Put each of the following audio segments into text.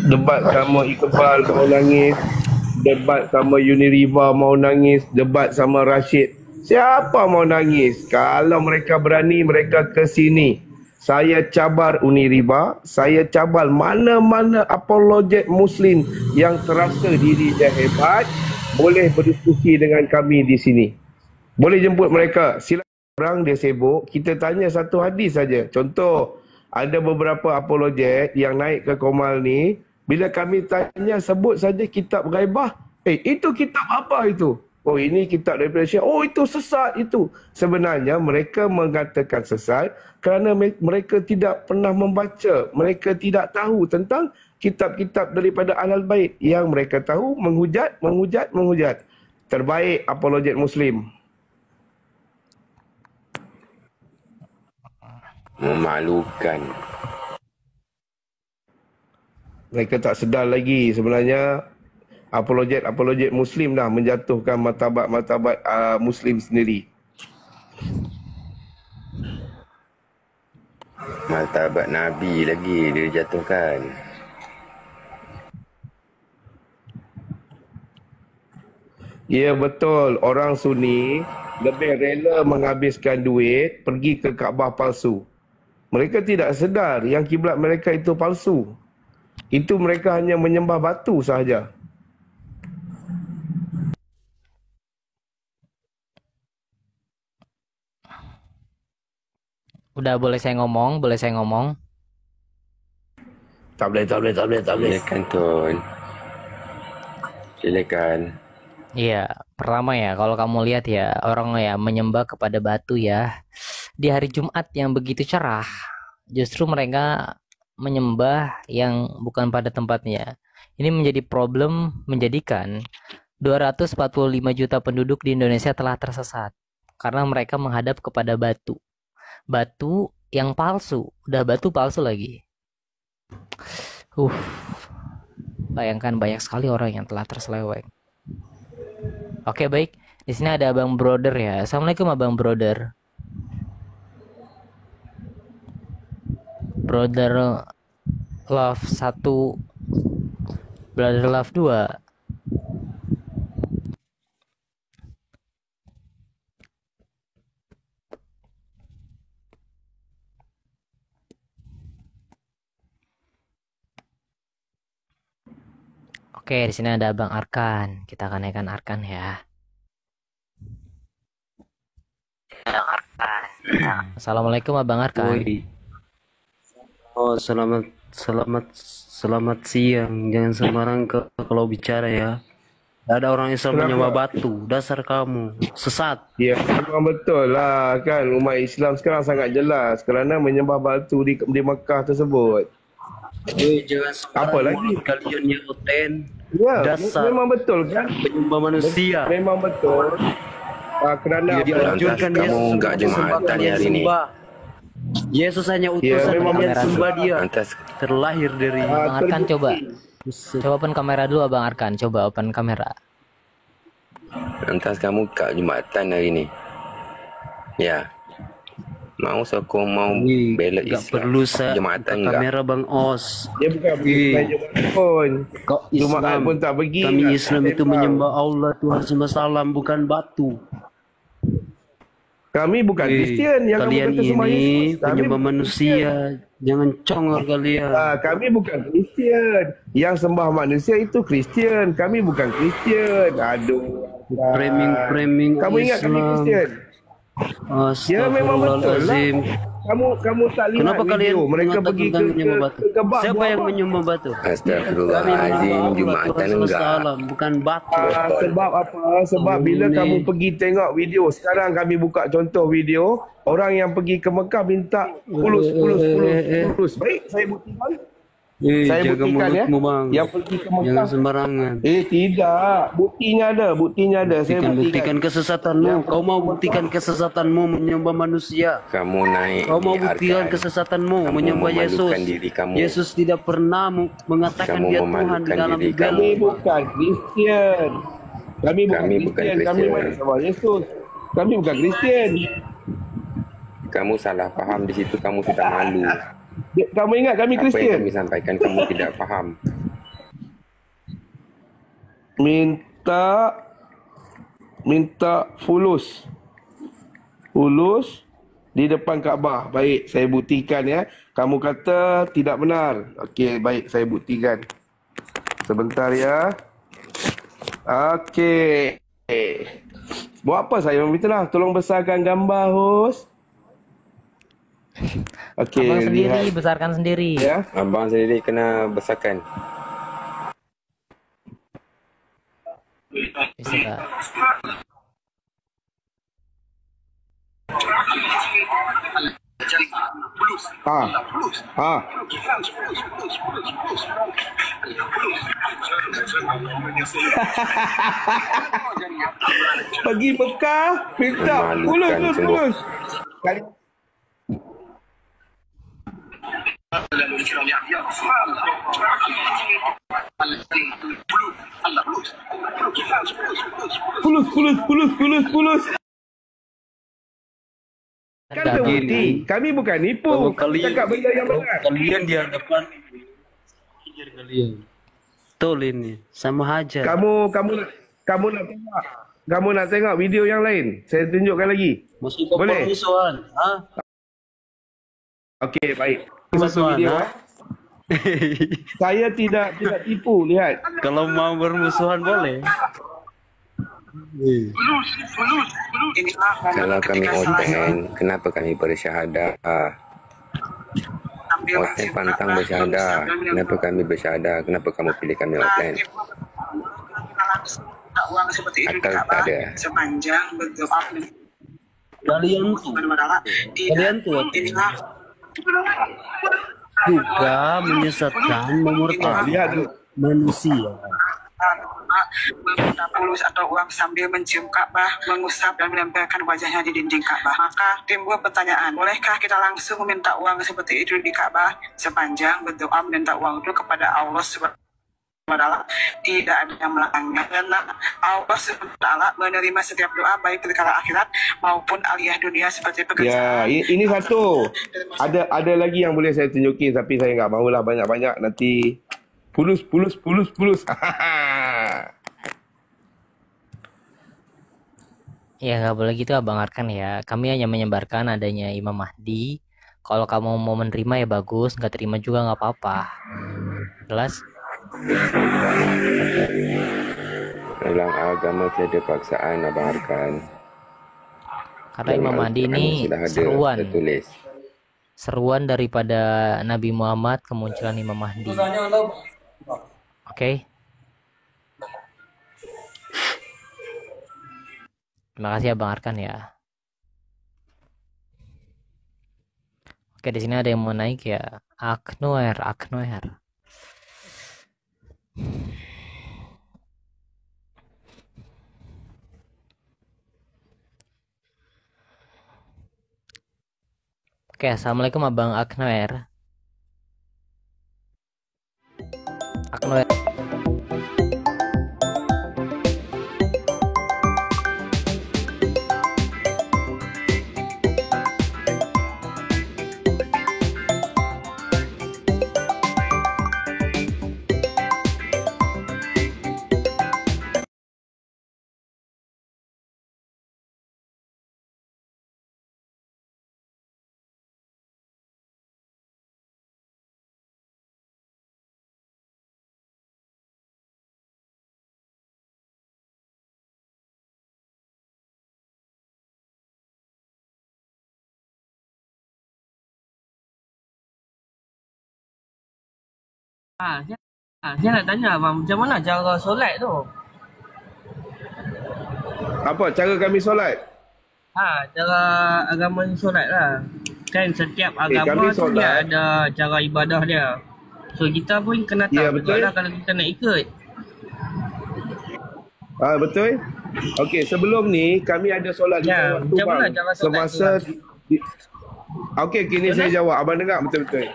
Debat sama Iqbal mau nangis, debat sama Uniriva mau nangis, debat sama Rashid. Siapa mau nangis? Kalau mereka berani, mereka ke sini. Saya cabar Uniriva, saya cabar mana-mana apologet Muslim yang terasa dirinya hebat, boleh berdiskusi dengan kami di sini. Boleh jemput mereka. Silakan. Orang dia sibuk, kita tanya satu hadis saja. Contoh, ada beberapa apologet yang naik ke Komal ni, bila kami tanya sebut saja kitab ghaibah, itu kitab apa itu? Oh, ini kitab daripada Syiah. Oh, itu sesat itu. Sebenarnya mereka mengatakan sesat kerana mereka tidak pernah membaca, mereka tidak tahu tentang kitab-kitab daripada Ahlul Bait. Yang mereka tahu menghujat. Terbaik apologet Muslim. Memalukan. Mereka tak sedar lagi sebenarnya apologet Muslim dah menjatuhkan martabat Muslim sendiri. Martabat Nabi lagi dia jatuhkan. Ya betul, orang Sunni lebih rela menghabiskan duit pergi ke Kaabah palsu. Mereka tidak sedar yang kiblat mereka itu palsu. Itu mereka hanya menyembah batu sahaja. Udah boleh saya ngomong? Tak boleh. Silakan Tun. Silakan. Iya, pertama ya, kalau kamu lihat ya, orang ya menyembah kepada batu ya. Di hari Jumat yang begitu cerah, justru mereka menyembah yang bukan pada tempatnya. Ini menjadi problem menjadikan 245 juta penduduk di Indonesia telah tersesat karena mereka menghadap kepada batu. Batu yang palsu, udah batu palsu lagi. Bayangkan banyak sekali orang yang telah terseleweng. Oke, baik. Di sini ada Abang Brother ya. Assalamualaikum Abang Brother. Brother Love 1, Brother Love 2. Oke, di sini ada Abang Arkan. Kita akan naikkan Arkan ya. Assalamualaikum Abang Arkan. Oh, selamat siang. Jangan sembarang kalau bicara ya. Ada orang Islam menyembah batu. Dasar kamu sesat. Ya, memang betul lah kan. Umat Islam sekarang sangat jelas kerana menyembah batu di Mekah tersebut. Jangan sembarang. Apa lagi? Kalian yang oten. Ya, Dasar memang betul kan. menyembah manusia. Memang betul. Kerana Dianjurkan Lantas kamu Yesus enggak untuk disembah, Jumatan kalian hari ini? sembah. Yesus hanya utusan, memang kalian betul. sembah dia. Lantas Terlahir dari Abang Arkan coba open kamera dulu Abang Arkan. Coba open kamera. kamu kat Jumatan hari ni. Ya. Mau sokong mau bela Gak Islam. perlu saya Jumatan buka kamera Bang Os. dia bukan pergi Jumaat pun. Kok Jumaat Islam pun tak pergi. Kami nak Islam itu sembang. menyembah Allah Tuhan semesta bukan batu. Kami bukan Kristian yang Kalian kamu kata sembah ini Yesus. Kami penyembah bukan manusia. Jangan congor kalian. Kami bukan Kristian. Yang sembah manusia itu Kristian. Kami bukan Kristian. Aduh. Framing Kamu ingat kami Islam. Kristian? Ya memang betul lah. Astagfirullahalazim. Kamu tak lihat Kenapa kalian video mereka pergi mengatakan menyembah batu? ke Kebab. Siapa buat yang apa? menyembah batu? Astagfirullahalazim. Jumatan enggak. Bukan batu. Sebab apa? Sebab bila ini. kamu pergi tengok video, sekarang kami buka contoh video, orang yang pergi ke Mekah minta fulus. Baik, saya buktikan. Saya Jaga buktikan ya. mulutmu bang. Yang pergi ke Jangan Mekah. sembarangan. Tidak, buktinya ada. Saya Buktikan buktikan. kesesatanmu. Kau mau buktikan kesesatanmu menyembah manusia. Kamu naik Kau mau di buktikan Arkan. kesesatanmu Kamu menyembah Yesus. memalukan diri kamu. Yesus tidak pernah mengatakan Kamu dia Tuhan di memalukan dalam diri Bibel. Kami bukan Kristian. Kami bukan Kami bukan Kristian. Kami Kristian. mana sama Yesus. Kami bukan Kristian. Kamu salah faham di situ, kamu sudah malu. Kamu ingat kami Apa yang Kristian? kami sampaikan kamu tidak faham. minta fulus di depan Kaabah. Baik, saya buktikan ya. Kamu kata tidak benar. Okey, baik, saya buktikan. Sebentar ya. Okey. Buat apa saya minta lah? Tolong besarkan gambar, hos. Okey, Abang sendiri, lihat besarkan sendiri. ya. Abang sendiri kena besarkan. Bisa tak? Ha. Bagi Mekah, minta Memalukan sungguh. fulus. Kali fulus. Kan Dah terbukti. Kami bukan nipu. Kalau kalian Cakap benda yang benar. kalian di hadapan pikir kalian. Betul ini, sama aja. Kamu nak tengok. Kamu nak tengok video yang lain? Saya tunjukkan lagi. Masih kau Boleh? permusuhan, ha? Okey, baik. Satu Permusuhan, video. ha? Saya tidak tipu, lihat. Kalau mau bermusuhan boleh. Kalau kami oten, kenapa kami bersyahadah? Oten pantang bersyahadah. Kenapa kami bersyahadah? Kenapa kamu pilih kami oten? Uang seperti itu Akal tak ada. sepanjang berdoa Kalian tuh inilah juga menyesatkan, memurkai Lihat tu. manusia. meminta fulus atau uang sambil mencium Ka'bah, mengusap dan menempelkan wajahnya di dinding Ka'bah. Maka timbul pertanyaan, bolehkah kita langsung meminta uang seperti itu di Ka'bah sepanjang berdoa meminta uang itu kepada Allah Subhanahu wa Ta'ala? Tidak ada yang melarangnya, karena Allah Subhanahu wa Ta'ala menerima setiap doa baik perkara akhirat maupun aliyah dunia seperti Ya, pekerjaan. ini satu. Ada lagi yang boleh saya tunjukin tapi saya enggak maulah banyak-banyak nanti fulus. Ya nggak boleh gitu Abang Arkan ya. Kami hanya menyebarkan adanya Imam Mahdi. Kalau kamu mau menerima ya bagus, nggak terima juga nggak apa-apa. Jelas? Dalam agama tiada paksaan, Abang Arkan. Karena Imam Mahdi Al-Quran ini sudah ada seruan. tertulis. Seruan daripada Nabi Muhammad kemunculan Imam Mahdi. Oke. Terima kasih Abang Arkan ya. Oke, di sini ada yang mau naik ya. Aknoer. Oke, assalamualaikum Abang Aknoer. Saya nak tanya abang, macam mana cara solat tu? Apa cara kami solat? Cara agama ni solat lah. Kan setiap agama kami tu dia solat. ada cara ibadah dia. So kita pun kena tahu Ya, betul. jugalah kalau kita nak ikut. Betul? Okey, sebelum ni kami ada solat Ya, waktu macam mana bang. cara solat Semasa Okey, kini saya jawab. Abang dengar betul-betul.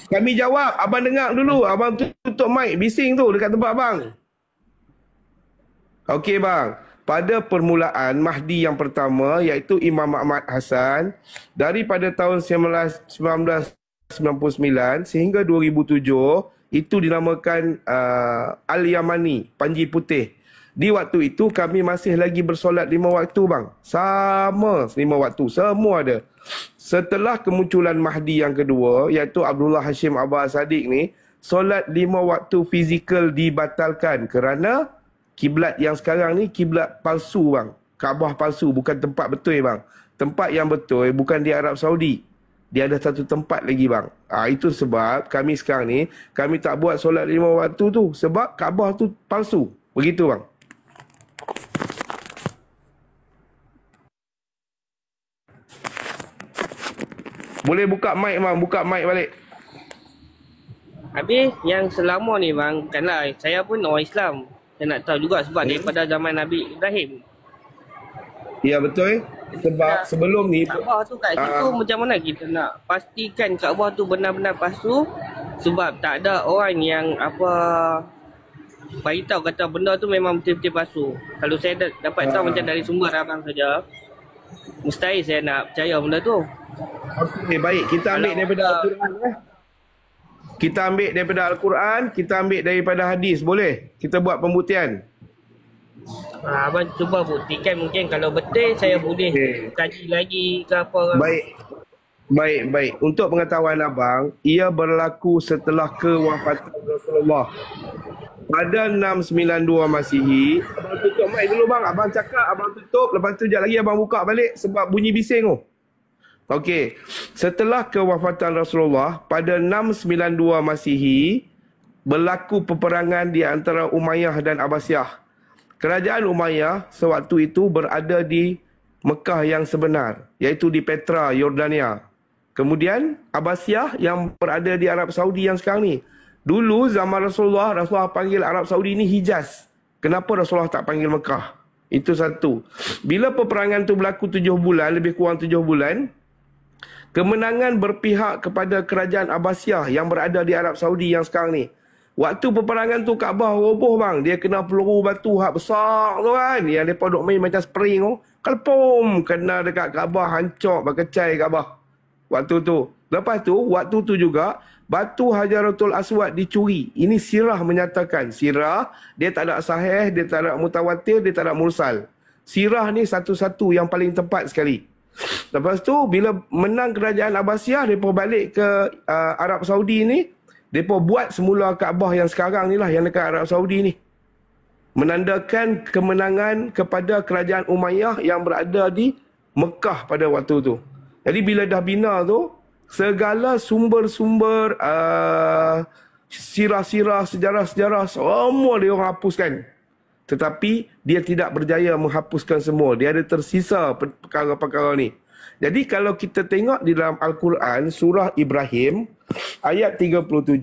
Kami jawab, abang dengar dulu. Abang tutup mic bising tu dekat tempat abang. Okey bang. Pada permulaan Mahdi yang pertama iaitu Imam Ahmad Hassan daripada tahun 1999 sehingga 2007 Itu dinamakan Al-Yamani, Panji Putih. Di waktu itu kami masih lagi bersolat 5 waktu bang. Sama 5 waktu, semua ada. Setelah kemunculan Mahdi yang kedua, iaitu Abdullah Hashim Abbas Sadiq ni, solat 5 waktu fizikal dibatalkan kerana kiblat yang sekarang ni kiblat palsu bang. Kaabah palsu, bukan tempat betul bang. Tempat yang betul bukan di Arab Saudi. Dia ada satu tempat lagi bang. Itu sebab kami sekarang ni, kami tak buat solat 5 waktu tu. Sebab Kaabah tu palsu. Begitu bang. Boleh buka mic bang, buka mic balik. Habis yang selama ni bang, kanlah saya pun orang Islam. Saya nak tahu juga sebab daripada zaman Nabi Ibrahim. Ya betul. Sebab sebelum ni Kaabah tu kat situ macam mana kita nak pastikan Kaabah tu benar-benar palsu, sebab tak ada orang yang bagi tahu kata benda tu memang betul-betul palsu. Kalau saya dapat tahu macam dari sumber abang saja, mustahil saya nak percaya benda tu. Okey, baik. Kita ambil daripada Al-Quran. Kita ambil daripada Al-Quran, kita ambil daripada hadis. Boleh? Kita buat pembuktian. Abang cuba buktikan, mungkin kalau betul saya boleh kaji lagi ke apa. Baik. Untuk pengetahuan abang, ia berlaku setelah kewafatan Rasulullah. Pada 692 Masihi, abang tutup mic dulu bang. Abang cakap, abang tutup. Lepas tu sekejap lagi abang buka balik sebab bunyi bising tu. Okey. Setelah kewafatan Rasulullah, pada 692 Masihi, berlaku peperangan di antara Umayyah dan Abbasiyah. Kerajaan Umayyah sewaktu itu berada di Mekah yang sebenar, iaitu di Petra, Yordania. Kemudian Abbasiyah yang berada di Arab Saudi yang sekarang ni. Dulu zaman Rasulullah panggil Arab Saudi ni Hijaz. Kenapa Rasulullah tak panggil Mekah? Itu satu. Bila peperangan tu berlaku 7 bulan, lebih kurang 7 bulan, kemenangan berpihak kepada kerajaan Abbasiyah yang berada di Arab Saudi yang sekarang ni. Waktu peperangan tu Kaabah roboh bang. Dia kena peluru batu hak besar tu kan. Yang mereka duk main macam spring tu. Kalpom. Kena dekat Kaabah. Hancur berkecai Kaabah. Waktu tu. Lepas tu, waktu tu juga, batu Hajaratul Aswad dicuri. Ini sirah menyatakan. Sirah, dia tak ada sahih, dia tak ada mutawatir, dia tak ada mursal. Sirah ni satu-satu yang paling tepat sekali. Lepas tu, bila menang kerajaan Abbasiyah, mereka balik ke Arab Saudi ni. Mereka buat semula Kaabah yang sekarang ni lah, yang dekat Arab Saudi ni. Menandakan kemenangan kepada kerajaan Umayyah yang berada di Mekah pada waktu tu. Jadi bila dah bina tu, segala sumber-sumber sirah-sirah, sejarah-sejarah, semua dia orang hapuskan. Tetapi dia tidak berjaya menghapuskan semua. Dia ada tersisa perkara-perkara ni. Jadi kalau kita tengok di dalam Al-Quran, surah Ibrahim, ayat 37,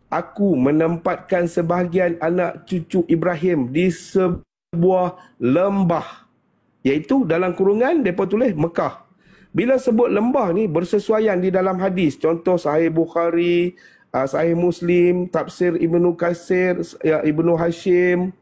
aku menempatkan sebahagian anak cucu Ibrahim di sebuah lembah. Iaitu dalam kurungan, mereka tulis Mekah. Bila sebut lembah ni bersesuaian di dalam hadis. Contoh Sahih Bukhari, Sahih Muslim, Tafsir Ibnu Katsir, Ibnu Hashim,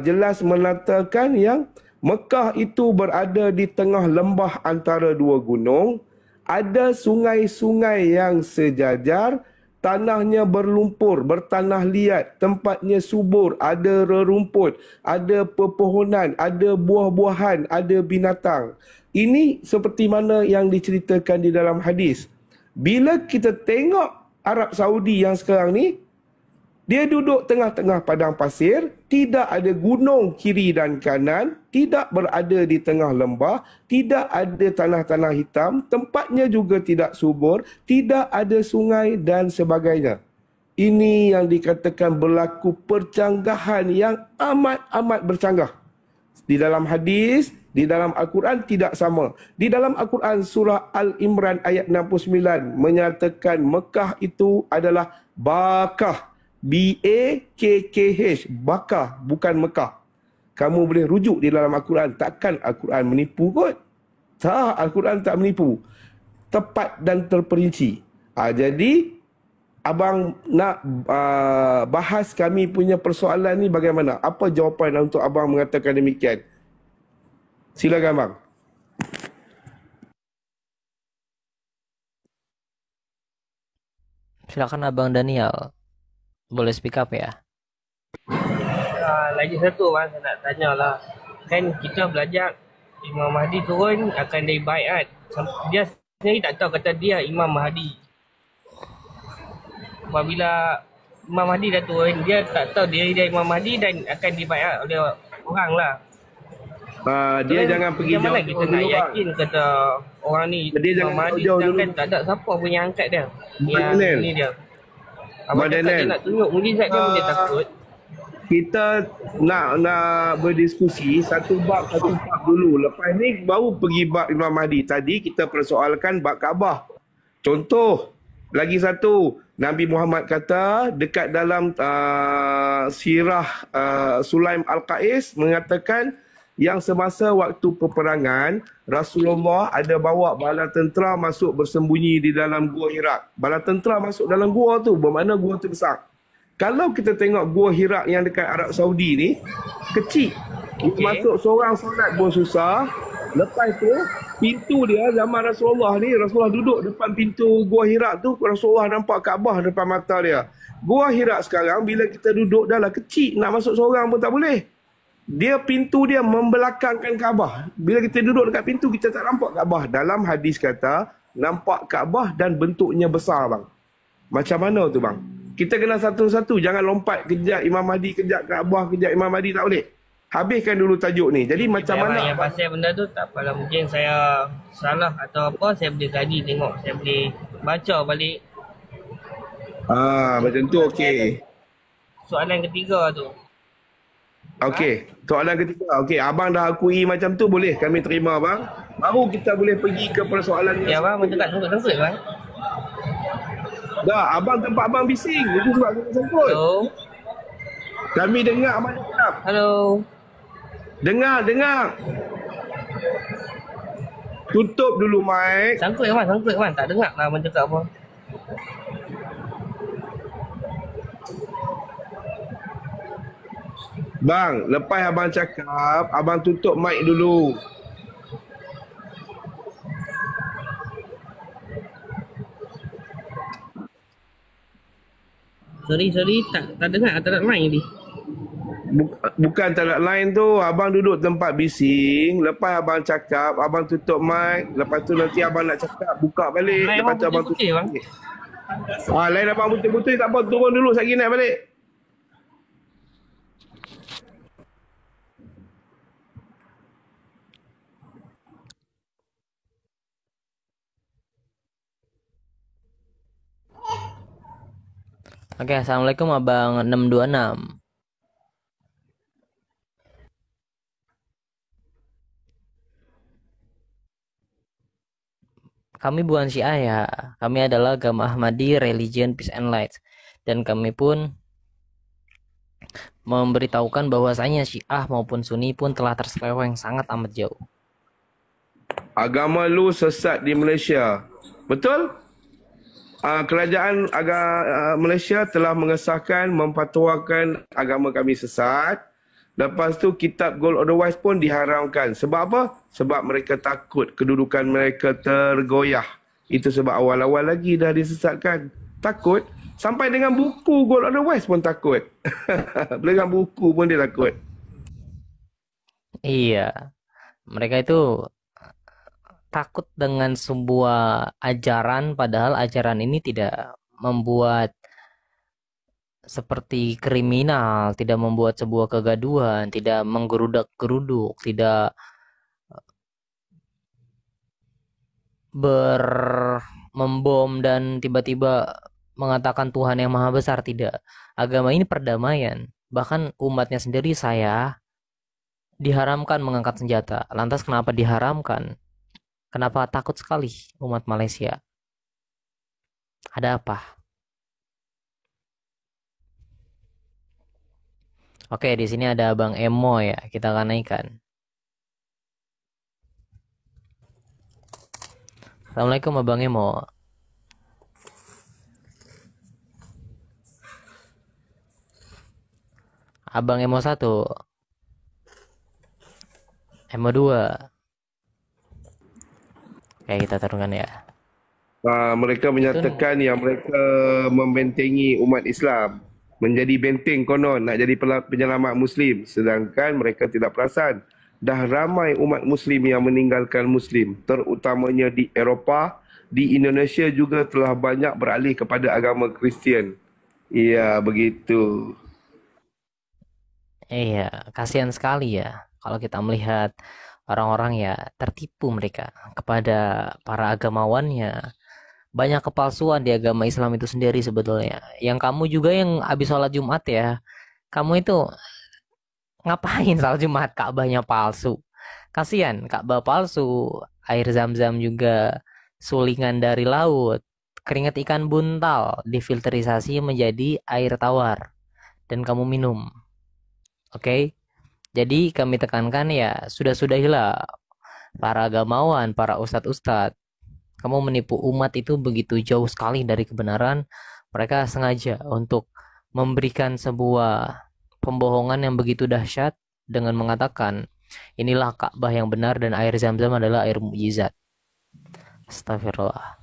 jelas mengatakan yang Mekah itu berada di tengah lembah antara dua gunung. Ada sungai-sungai yang sejajar, tanahnya berlumpur, bertanah liat, tempatnya subur, ada rerumput, ada pepohonan, ada buah-buahan, ada binatang. Ini seperti mana yang diceritakan di dalam hadis. Bila kita tengok Arab Saudi yang sekarang ni, dia duduk tengah-tengah padang pasir, tidak ada gunung kiri dan kanan, tidak berada di tengah lembah, tidak ada tanah-tanah hitam, tempatnya juga tidak subur, tidak ada sungai dan sebagainya. Ini yang dikatakan berlaku percanggahan yang amat-amat bercanggah. Di dalam hadis, di dalam Al-Quran tidak sama. Di dalam Al-Quran surah Al-Imran ayat 69 menyatakan Mekah itu adalah Bakah. B-A-K-K-H. Bakah, bukan Mekah. Kamu boleh rujuk di dalam Al-Quran. Takkan Al-Quran menipu kot? Tak, Al-Quran tak menipu. Tepat dan terperinci. Jadi, abang nak bahas kami punya persoalan ni bagaimana? Apa jawapan untuk abang mengatakan demikian? Silakan bang. Silakan Abang Daniel. Boleh speak up ya. Lagi satu bang, saya nak tanya lah. Kan kita belajar Imam Mahdi turun akan dibaiat. Dia sendiri tak tahu kata dia Imam Mahdi. Apabila Imam Mahdi dah turun, dia tak tahu diri dia Imam Mahdi dan akan dibaiat oleh orang lah. Dia jangan pergi Macam mana jauh kita nak dulu bang. yakin kata orang ni Dia jangan Imam Mahdi jauh sedangkan dulu. tak ada siapa pun yang angkat dia. Abang Daniel. Ni dia. Abang Abang cakap dia Daniel. nak tunjuk mujizat kan dia takut. Kita nak berdiskusi satu bab dulu. Lepas ni baru pergi bab Imam Mahdi. Tadi kita persoalkan bab Kaabah. Contoh, lagi satu, Nabi Muhammad kata dekat dalam sirah Sulaim Al-Qais mengatakan yang semasa waktu peperangan Rasulullah ada bawa bala tentera masuk bersembunyi di dalam gua Hira. Bala tentera masuk dalam gua tu, bermakna gua tu besar. Kalau kita tengok gua Hira yang dekat Arab Saudi ni, kecil. Okay. Masuk seorang solat pun susah. Lepas tu, pintu dia zaman Rasulullah ni, Rasulullah duduk depan pintu gua Hira tu, Rasulullah nampak Kaabah depan mata dia. Gua Hira sekarang, bila kita duduk dah lah kecil, nak masuk seorang pun tak boleh. Pintu dia membelakangkan Kaabah. Bila kita duduk dekat pintu, kita tak nampak Kaabah. Dalam hadis kata, nampak Kaabah dan bentuknya besar bang. Macam mana tu bang? Kita kena satu-satu. Jangan lompat kejap Imam Mahdi, kejap Kaabah, kejap Imam Mahdi. Tak boleh. Habiskan dulu tajuk ni. Jadi macam mana? Yang pasal benda tu tak apalah. Mungkin saya salah atau apa. Saya boleh kaji tengok. Saya boleh baca balik. Macam tu okey. Soalan ketiga tu. Okey. Soalan ketiga. Okey. Abang dah akui macam tu, boleh kami terima bang. Baru kita boleh pergi ke persoalan Ya bang, macam tak sangkut-sangkut bang. Dah, abang tempat abang bising. Itu sebab kena sangkut. Hello. Kami dengar abang cakap. Hello. Dengar. Tutup dulu mic. Sangkut bang. Tak dengar lah abang cakap apa. Bang, lepas abang cakap, abang tutup mic dulu. Sorry. Tak dengar. Tak ada line tadi. Bukan tak ada line tu, abang duduk tempat bising. Lepas abang cakap, abang tutup mic. Lepas tu nanti abang nak cakap, buka balik. Line Lepas abang tu abang tutup putih, bang. balik. Line abang putih-putih tak apa, turun dulu sekali naik balik. Oke, assalamualaikum abang 626. Kami bukan Syiah ya, kami adalah agama Ahmadi, Religion, Peace and Light. Dan kami pun memberitahukan bahwasanya Syiah maupun Sunni pun telah terseleweng sangat amat jauh. Agama lu sesat di Malaysia. Betul? Kerajaan Malaysia telah mengesahkan, memfatwakan agama kami sesat. Lepas tu kitab Gold Otherwise pun diharamkan. Sebab apa? Sebab mereka takut kedudukan mereka tergoyah. Itu sebab awal-awal lagi dah disesatkan. Takut. Sampai dengan buku Gold Otherwise pun takut. Dengan buku pun dia takut. Iya, mereka itu takut dengan sebuah ajaran, padahal ajaran ini tidak membuat seperti kriminal, tidak membuat sebuah kegaduhan, tidak menggerudak-geruduk, tidak membom dan tiba-tiba mengatakan Tuhan yang Maha Besar, tidak. Agama ini perdamaian. Bahkan umatnya sendiri saya diharamkan mengangkat senjata. Lantas kenapa diharamkan? Kenapa takut sekali umat Malaysia? Ada apa? Oke, di sini ada Abang Emo ya. Kita akan naikkan. Assalamualaikum Abang Emo. Abang Emo 1. Emo 2. Oke, kita tarungkan ya. Mereka menyatakan yang mereka membentengi umat Islam. menjadi benteng konon, nak jadi penyelamat Muslim. Sedangkan mereka tidak perasan. Dah ramai umat Muslim yang meninggalkan Muslim, terutamanya di Eropah, di Indonesia juga telah banyak beralih kepada agama Kristian. Ya, begitu. Iya, kasihan sekali ya kalau kita melihat orang-orang ya tertipu mereka kepada para agamawannya. Banyak kepalsuan di agama Islam itu sendiri sebetulnya. Yang kamu juga yang habis sholat Jumat ya, kamu itu ngapain sholat Jumat, Ka'bahnya palsu. Kasihan, Ka'bah palsu, air zam-zam juga sulingan dari laut, keringat ikan buntal difilterisasi menjadi air tawar dan kamu minum. Oke? Jadi kami tekankan ya, sudah-sudahilah para agamawan, para ustadz-ustadz. Kamu menipu umat itu begitu jauh sekali dari kebenaran. Mereka sengaja untuk memberikan sebuah pembohongan yang begitu dahsyat dengan mengatakan inilah Ka'bah yang benar dan air zam-zam adalah air mukjizat. Astagfirullah.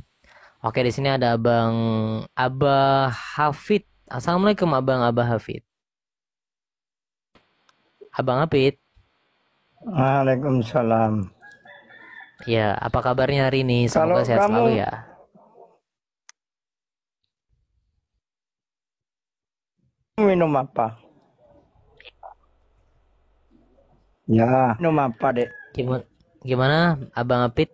Oke, di sini ada Abah Hafid. Assalamualaikum Abah Hafid. Abang Hafid. Waalaikumsalam. Ya, apa kabarnya hari ini? Kalau Semoga sehat kamu selalu ya. minum apa? Ya, minum apa, Dek? Gimana Abang Hafid?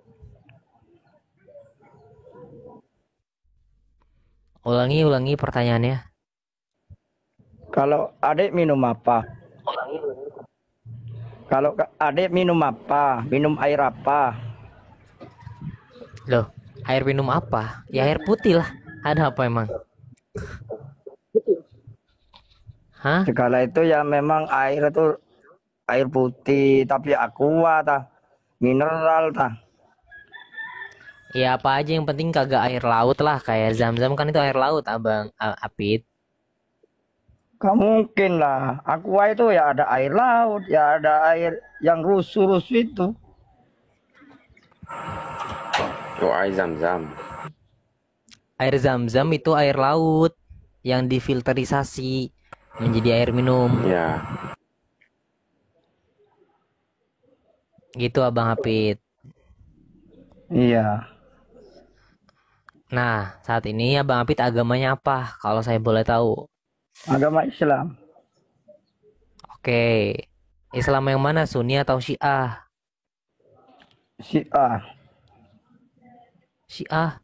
Ulangi pertanyaannya. Kalau Adik minum apa? Kalau Adik minum apa? Minum air apa? Loh, air minum apa? Ya air putih lah. Ada apa emang? Hah? Segala itu ya memang air itu air putih, tapi aqua ta, mineral ta. Ya apa aja yang penting kagak air laut lah. Kayak zam-zam kan itu air laut Abang Hafid. Gak mungkin lah. Aqua itu ya ada air laut, ya ada air yang rusuh-rusuh itu. Oh, air zam-zam. Air zam-zam itu air laut yang difilterisasi menjadi air minum. Ya. Gitu Abang Hafid. Iya. Nah, saat ini Abang Hafid agamanya apa? Kalau saya boleh tahu. Agama Islam. Oke. Islam yang mana? Sunni atau Syiah? Syiah. Syiah.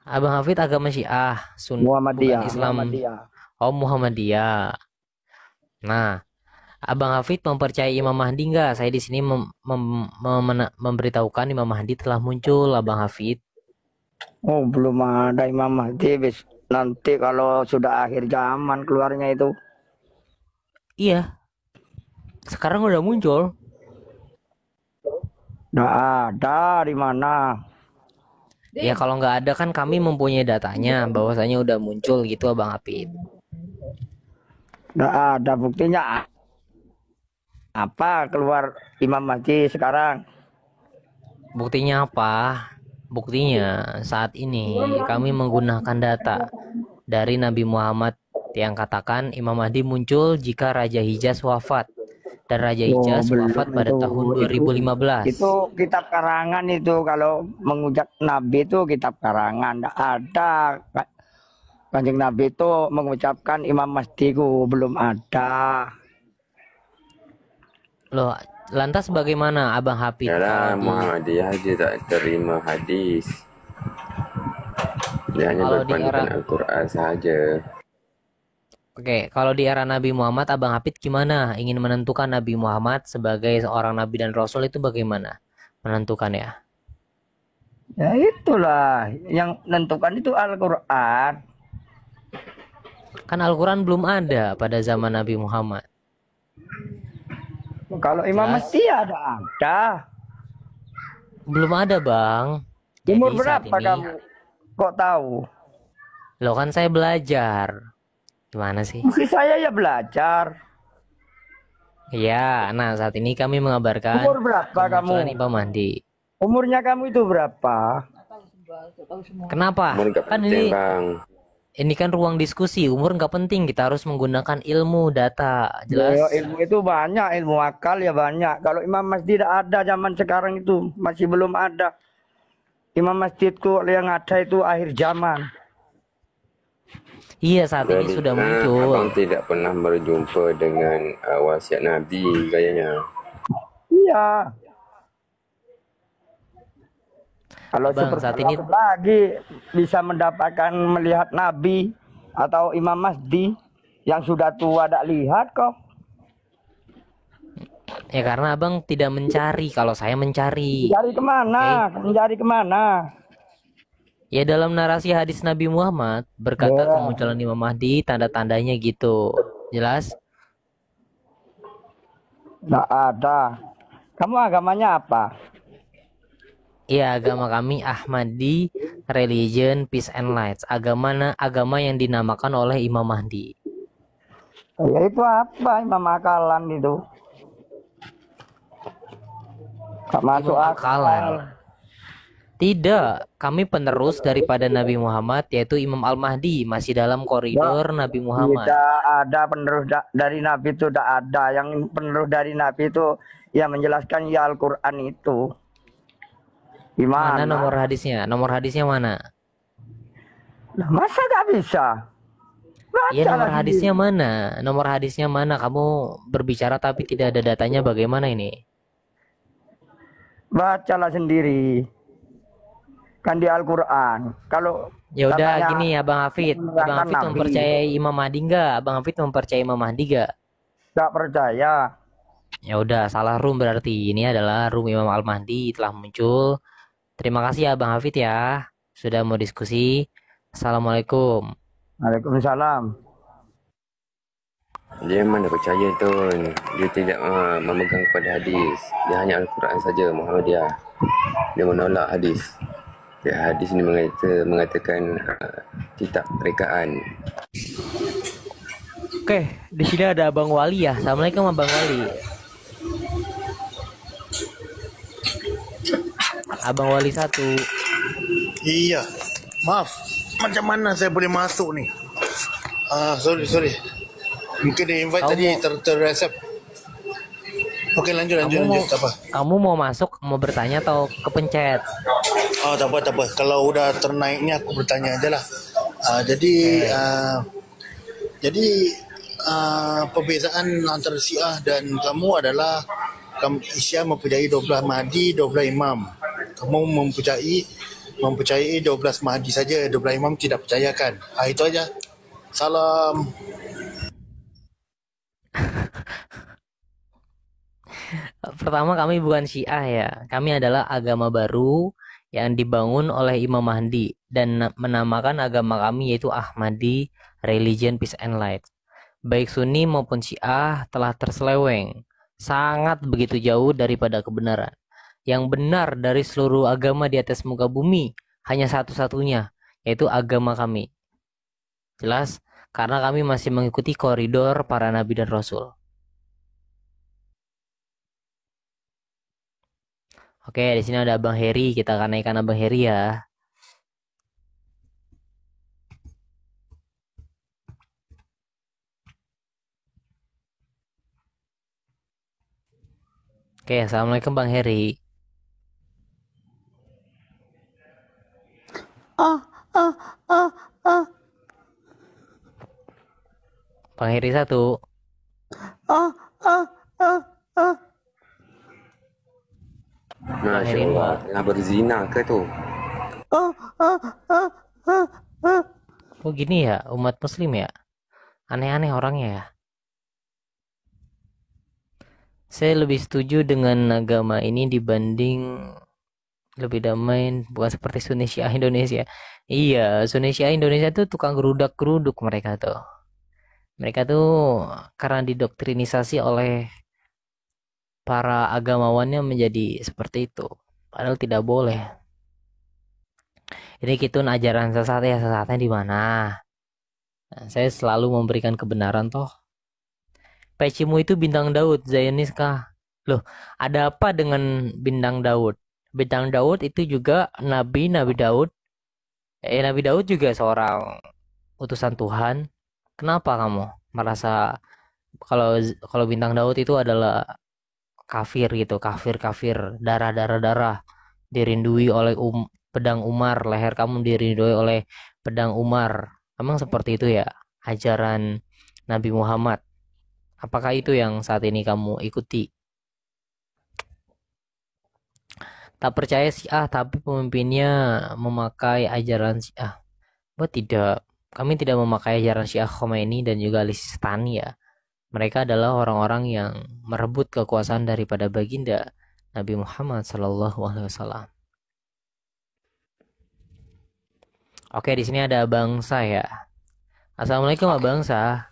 Abang Hafid agama Syiah, Muhammadiyah. bukan Islam. Muhammadiyah. Oh, Muhammadiyah. Nah, Abang Hafid mempercayai Imam Mahdi enggak? Saya di sini memberitahukan Imam Mahdi telah muncul, Abang Hafid. Oh, belum ada Imam Mahdi. Nanti kalau sudah akhir zaman keluarnya itu. Iya. Sekarang udah muncul. Nggak ada di mana. Ya kalau nggak ada kan kami mempunyai datanya bahwasanya udah muncul gitu Abang Hafid. Nggak ada buktinya. Apa keluar Imam Mahdi sekarang? Buktinya apa? Buktinya saat ini kami menggunakan data dari Nabi Muhammad yang katakan Imam Mahdi muncul jika Raja Hijaz wafat. Dan Raja Hijaz wafat pada tahun 2015. Itu kitab karangan itu. Kalau mengucap Nabi itu kitab karangan. Nggak ada. Kanjeng Nabi itu mengucapkan Imam Mahdi ku belum ada. Loh, lantas bagaimana Abang Hafid? Yalah, Muhammadiyah aja tak terima hadis. Dia hanya Kalau di berpandukan era- Al-Quran saja. Oke, kalau di era Nabi Muhammad, Abang Hafid gimana? Ingin menentukan Nabi Muhammad sebagai seorang Nabi dan Rasul itu bagaimana? Menentukan ya? Ya itulah. Yang menentukan itu Al-Quran. Kan Al-Quran belum ada pada zaman Nabi Muhammad. Kalau Imam Jelas. Mahdi ada. Belum ada, Bang. Umur Jadi saat berapa ini, kamu? Kok tahu? loh kan saya belajar. Gimana sih? Mungkin saya ya belajar. Ya, nah saat ini kami mengabarkan Umur berapa kemunculan kamu? Imam Mahdi. Umurnya kamu itu berapa? Kenapa? Umur nggak Kan penting, Bang. ini kan ruang diskusi. Umur nggak penting. Kita harus menggunakan ilmu, data. Ya, Jelas? ilmu itu banyak, ilmu akal ya banyak. Kalau Imam Masjid tidak ada zaman sekarang itu, masih belum ada. Imam Masjidku yang ada itu akhir zaman. Iya, saat ini Jadi, sudah abang muncul. tidak pernah berjumpa dengan wasiat Nabi kayaknya. Iya. Kalau Bang, seperti saat ini itu lagi bisa mendapatkan melihat Nabi atau Imam Mahdi yang sudah tua tak lihat kok. ya karena abang tidak mencari. Kalau saya mencari. Mencari kemana? Oke. Mencari kemana? Ya dalam narasi hadis Nabi Muhammad berkata Ya, kemunculan Imam Mahdi tanda-tandanya gitu. Jelas? tak ada. Kamu agamanya apa? Iya, agama kami Ahmadi Religion Peace and Light. Agama yang dinamakan oleh Imam Mahdi. Ya itu apa? Imam akalan itu. Tak masuk Imam akal. akalan. Tidak, kami penerus daripada Nabi Muhammad yaitu Imam Al-Mahdi, masih dalam koridor Nabi Muhammad. Tidak ada penerus dari Nabi itu, tidak ada. Yang penerus dari Nabi itu yang menjelaskan ya Al-Quran itu. Mana Gimana? nomor hadisnya? Nomor hadisnya mana? Nah, masa gak bisa? Iya, nomor Bacalah hadisnya sendiri. mana? Nomor hadisnya mana? Kamu berbicara tapi tidak ada datanya, bagaimana ini? Bacalah sendiri. Kan di Al-Quran. Kalau Ya udah katanya gini, Abang Hafid. Abang menerangkan Hafid Nabi, mempercayai Imam Mahdi nggak? Abang Hafid mempercayai Imam Mahdi nggak? gak percaya. Ya udah, salah room berarti. Ini adalah room Imam Al-Mahdi telah muncul. Terima kasih ya Abang Hafid ya, sudah mau diskusi. Assalamualaikum. Waalaikumsalam. Dia mana percaya Tun. Dia tidak memegang kepada hadis. Dia hanya Al-Quran saja, Muhammadiyah. Dia menolak hadis. Ya, hadis ini mengatakan kitab rekaan. Oke, di sini ada Abang Wali ya. Assalamualaikum Abang Wali. Abang Wali 1. Iya, maaf. Macam mana saya boleh masuk ni? Sorry. Mungkin dia invite Kamu tadi mau teraccept. Okey, lanjut. kamu Tak apa. mau masuk, mau bertanya atau kepencet? Tak apa. Kalau udah ternaik ni aku bertanya aja lah. Oke. Jadi perbezaan antara Syiah dan kamu adalah Syiah mempunyai 12 Mahdi, 12 Imam. Kamu mempercayai 12 Mahdi saja, 12 Imam tidak percayakan. Itu aja. Salam. Pertama, kami bukan Syiah ya. Kami adalah agama baru yang dibangun oleh Imam Mahdi dan menamakan agama kami yaitu Ahmadi Religion Peace and Light. Baik Sunni maupun Syiah telah terseleweng sangat begitu jauh daripada kebenaran. Yang benar dari seluruh agama di atas muka bumi hanya satu-satunya, yaitu agama kami. Jelas? Karena kami masih mengikuti koridor para nabi dan rasul. Oke, di sini ada Abang Heri. Kita akan naikkan Abang Heri ya. Oke, Assalamualaikum Bang Heri. Bang Heri 1. Bang Masya Heri Allah. 2. Tengah berzina ke tu? Oh gini ya, umat muslim ya? Aneh-aneh orangnya ya. Saya lebih setuju dengan agama ini dibanding lebih damai, bukan seperti Sunni Syiah Indonesia. Iya, Sunni Syiah Indonesia tuh tukang gerudak-geruduk mereka tuh. Mereka tuh karena didoktrinisasi oleh para agamawannya menjadi seperti itu. Padahal tidak boleh. Ini gitu ajaran sesat ya, sesatnya di mana? Nah, saya selalu memberikan kebenaran toh. Pecimu itu bintang Daud, Zionis kah? Loh, ada apa dengan bintang Daud? Bintang Daud itu juga Nabi Daud Nabi Daud juga seorang utusan Tuhan. Kenapa kamu merasa kalau kalau bintang Daud itu adalah kafir gitu, kafir darah dirindui oleh pedang Umar, leher kamu dirindui oleh pedang Umar. Emang seperti itu ya ajaran Nabi Muhammad? Apakah itu yang saat ini kamu ikuti? Tak percaya Syiah tapi pemimpinnya memakai ajaran Syiah. Buat tidak, kami tidak memakai ajaran Syiah Khomeini dan juga Ali Sistani ya. Mereka adalah orang-orang yang merebut kekuasaan daripada baginda Nabi Muhammad SAW. Oke, di sini ada Bangsa ya. Assalamualaikum Bangsa.